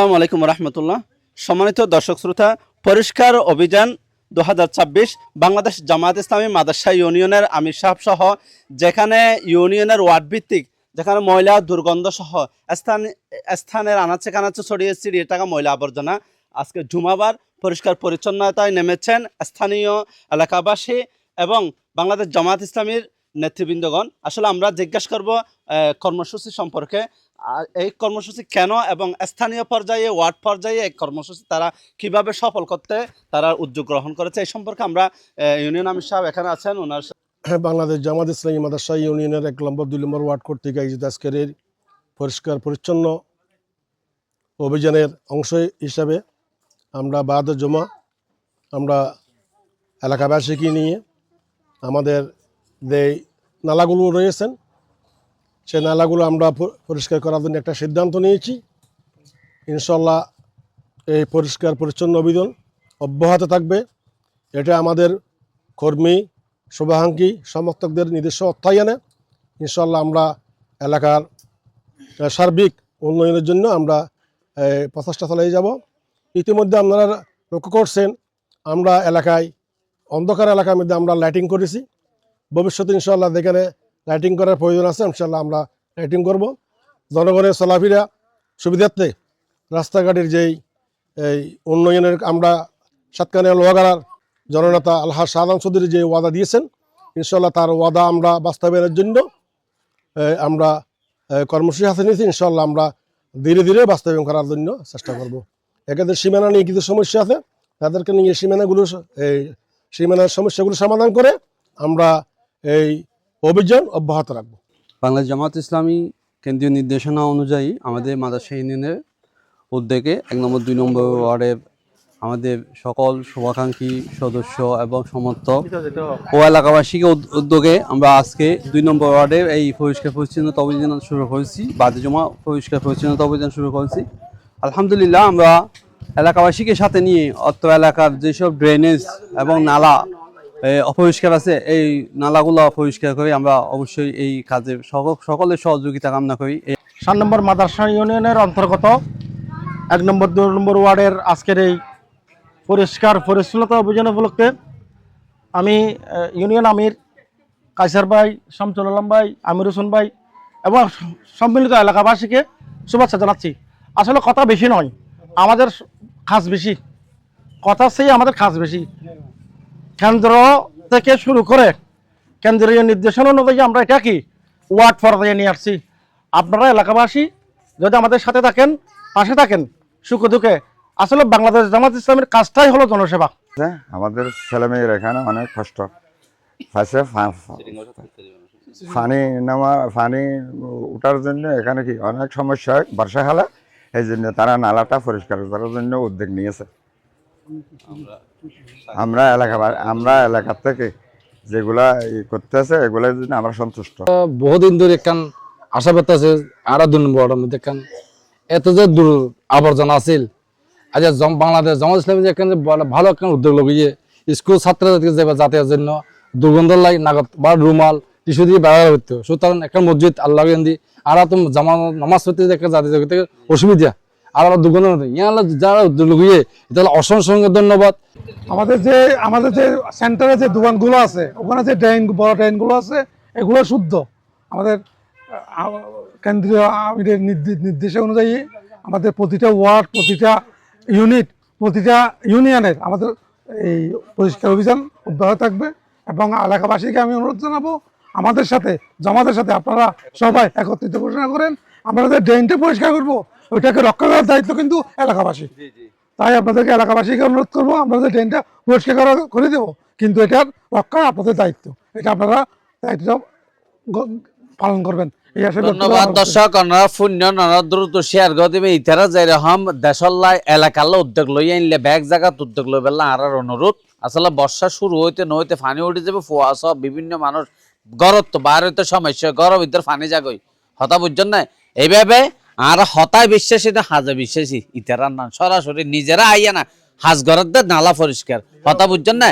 আসসালামু আলাইকুম রহমতুল্লাহ। সম্মানিত দর্শক শ্রোতা, পরিষ্কার অভিযান 2026 বাংলাদেশ জামায়াত ইসলামী মাদ্রাসা ইউনিয়নের আমির সাহেব সহ যেখানে ইউনিয়নের ওয়ার্ড ভিত্তিক যেখানে ময়লা দুর্গন্ধ সহ স্থানের আনাচে কানাচে ছড়িয়ে থাকা ময়লা আবর্জনা আজকে জুমাবার পরিষ্কার পরিচ্ছন্নতায় নেমেছেন স্থানীয় এলাকাবাসী এবং বাংলাদেশ জামায়াত ইসলামীর নেতৃবৃন্দগণ। আসলে আমরা জিজ্ঞাসা করব কর্মসূচি সম্পর্কে, এই কর্মসূচি কেন এবং স্থানীয় পর্যায়ে ওয়ার্ড পর্যায়ে এই কর্মসূচি তারা কিভাবে সফল করতে তারা উদ্যোগ গ্রহণ করেছে, এই সম্পর্কে আমরা ইউনিয়ন আমির সাহেব এখানে আছেন ওনার। বাংলাদেশ জামায়াত ইসলামী মাদ্রাসা ইউনিয়নের 1 নম্বর 2 নম্বর ওয়ার্ড কর্তৃক আয়োজিত আজকের এই পরিষ্কার পরিচ্ছন্ন অভিযানের অংশ হিসাবে আমরা বাদ জমা আমরা এলাকাবাসীকে নিয়ে আমাদের যে নালাগুলো রয়েছেন সেই নালাগুলো আমরা পরিষ্কার করার জন্য একটা সিদ্ধান্ত নিয়েছি। ইনশাল্লাহ এই পরিষ্কার পরিচ্ছন্ন অভিযান অব্যাহত থাকবে। এটা আমাদের কর্মী শুভাকাঙ্ক্ষী সমর্থকদের নিজস্ব অর্থায়নে ইনশাল্লাহ আমরা এলাকার সার্বিক উন্নয়নের জন্য আমরা প্রচেষ্টা চালিয়ে যাব। ইতিমধ্যে আপনারা লক্ষ্য করছেন আমরা এলাকায় অন্ধকার এলাকার মধ্যে আমরা লাইটিং করেছি। ভবিষ্যতে ইনশাল্লাহ যেখানে লাইটিং করার প্রয়োজন আছে ইনশাল্লাহ আমরা লাইটিং করব। জনগণের চলাফেরা সুবিধার্থে রাস্তাঘাটের যেই এই উন্নয়নের আমরা সাতকানিয়া লোহাগাড়ার জননেতা আলহাজ শাহজাহান চৌধুরী যে ওয়াদা দিয়েছেন ইনশাল্লাহ তার ওয়াদা আমরা বাস্তবায়নের জন্য আমরা কর্মসূচি হাতে নিয়েছি। ইনশাল্লাহ আমরা ধীরে ধীরে বাস্তবায়ন করার জন্য চেষ্টা করব। এখানে সীমানা নিয়ে কিছু সমস্যা আছে, তাদেরকে নিয়ে সীমানার সমস্যাগুলো সমাধান করে আমরা এই অভিযান অব্যাহত রাখবো। বাংলাদেশ জামায়াত ইসলামী কেন্দ্রীয় নির্দেশনা অনুযায়ী আমাদের মাদ্রাসা ইউনিয়নের উদ্যোগে 1 নম্বর 2 নম্বর ওয়ার্ডের আমাদের সকল শুভাকাঙ্ক্ষী সদস্য এবং সমর্থক ও এলাকাবাসীকে উদ্যোগে আমরা আজকে 2 নম্বর ওয়ার্ডের এই পরিষ্কার পরিচ্ছন্নতা অভিযান শুরু করেছি। বাদে জমা পরিষ্কার পরিচ্ছন্নতা অভিযান শুরু করেছি। আলহামদুলিল্লাহ আমরা এলাকাবাসীকে সাথে নিয়ে অত্র এলাকার যেসব ড্রেনেজ এবং নালা অপরিষ্কার আছে এই নালাগুলো পরিষ্কার করে আমরা অবশ্যই এই কাজে সকলের সহযোগিতা কামনা করি। 7 নম্বর মাদ্রাসা ইউনিয়নের অন্তর্গত 1 নম্বর 2 নম্বর ওয়ার্ডের আজকের এই পরিষ্কার পরিচ্ছন্নতা অভিযান উপলক্ষে আমি ইউনিয়ন আমির কাইসার ভাই, শামসুল আলম ভাই, আমির হোসেন ভাই এবং সম্মিলিত এলাকাবাসীকে শুভেচ্ছা জানাচ্ছি। আসলে কথা বেশি নয়, আমাদের কাজ বেশি, কথা সেই আমাদের কাজ বেশি। কেন্দ্র থেকে শুরু করে কেন্দ্রীয় নির্দেশনা অনুযায়ী আমরা এটা কি ওয়ার্ড পর্যায়ে নিয়ে আসছি। আপনারা এলাকাবাসী যদি আমাদের সাথে থাকেন, পাশে থাকেন সুখে দুঃখে, আসলে বাংলাদেশ জামায়াত ইসলামের কাজটাই হলো জনসেবা। আমাদের ছেলেমেয়ের এখানে অনেক কষ্ট পাইছে, পানি উঠার জন্য এখানে কি অনেক সমস্যা হয় বর্ষাকালে, এই জন্য তারা নালাটা পরিষ্কার করার জন্য উদ্যোগ নিয়েছে। আমরা এলাকার থেকে যেগুলা করতেছে এগুলোর জন্য আমরা সন্তুষ্ট। বহুদিন ধরে একখান আশা করতেছে আর 2 নম্বর মধ্যে এত যে দূর আবর্জনা আছিল। আজ বাংলাদেশ জামায়াত ইসলামী যেখানে ভালো একখান উদ্যোগ লইয়ে স্কুল ছাত্রদেরকে যাতায়াতের জন্য দুর্গন্ধ লাই নাগত বা রুমাল টিস্যু দিয়ে ব্যবহার হতো। সুতরাং একটা মসজিদ আল্লাহ আর তো নামাজ পড়তে যাতে অসুবিধা আর দুর্গন্ধ যারা উদ্যোগ লইয়ে এটা অসংখ্য ধন্যবাদ। আমাদের যে সেন্টারে যে দোকানগুলো আছে ওখানে যে বড় ড্রেনগুলো আছে এগুলো শুদ্ধ। আমাদের কেন্দ্রীয় আমিরের নির্দেশ অনুযায়ী আমাদের প্রতিটা ওয়ার্ড, প্রতিটা ইউনিট, প্রতিটা ইউনিয়নের আমাদের এই পরিষ্কার অভিযান অব্যাহত থাকবে। এবং এলাকাবাসীকে আমি অনুরোধ জানাবো আমাদের সাথে জামাতের সাথে আপনারা সবাই একত্রিত ঘোষণা করেন, আমরা যে ড্রেনটা পরিষ্কার করবো ওইটাকে রক্ষা করার দায়িত্ব কিন্তু এলাকাবাসী। তাই আপনাদেরকে এলাকাবাসীকে অনুরোধ করবো, আমরা যে ড্রেনটা পরিষ্কার করে দেবো কিন্তু এটার রক্ষা আপনাদের দায়িত্ব, এটা আপনারা দায়িত্ব পালন করবেন। ধন্যবাদ দর্শক, আপনারা পুণ্য দ্রুত শেয়ার করে দেবে। ইতারা যেরকম দেশল্লাই এলাকার উদ্যোগ লই আনলে ব্যাগ জায়গাত উদ্যোগ লই পেলাম আর অনুরোধ। আসলে বর্ষা শুরু হইতে নইতে পানি উঠে যাবে, ফুয়া সব বিভিন্ন মানুষ গরত তো বার হইতে সমস্যা, গরম ভিতরে পানি জাগই হতা বুঝছেন না। এইভাবে আর হতায় বিশ্বাসী না হাজে বিশ্বাসী ইতারা না সরাসরি নিজেরা আইয়া না হাজ ঘরের নালা পরিষ্কার হতা বুঝছেন না।